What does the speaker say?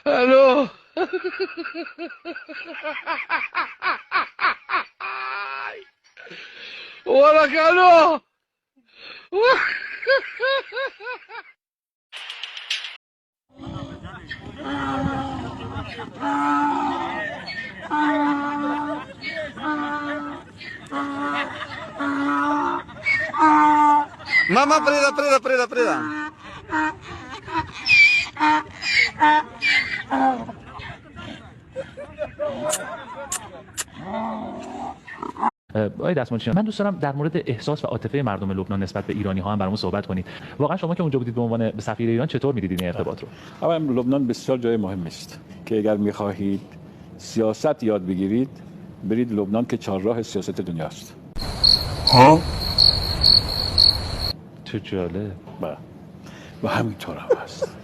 الو. ولك الو. Mamá, preda, preda, preda, preda. آقای دستمالچیان، من دوست دارم در مورد احساس و عاطفه مردم لبنان نسبت به ایرانی‌ها هم برامون صحبت کنید. واقعا شما که اونجا بودید به عنوان سفیر ایران چطور می‌دیدید این ارتباط رو؟ اولا لبنان بسیار جای مهمی است که اگر می‌خواهید سیاست یاد بگیرید برید لبنان که چهارراه سیاست دنیاست. چه جالب. و همینطور هم هست.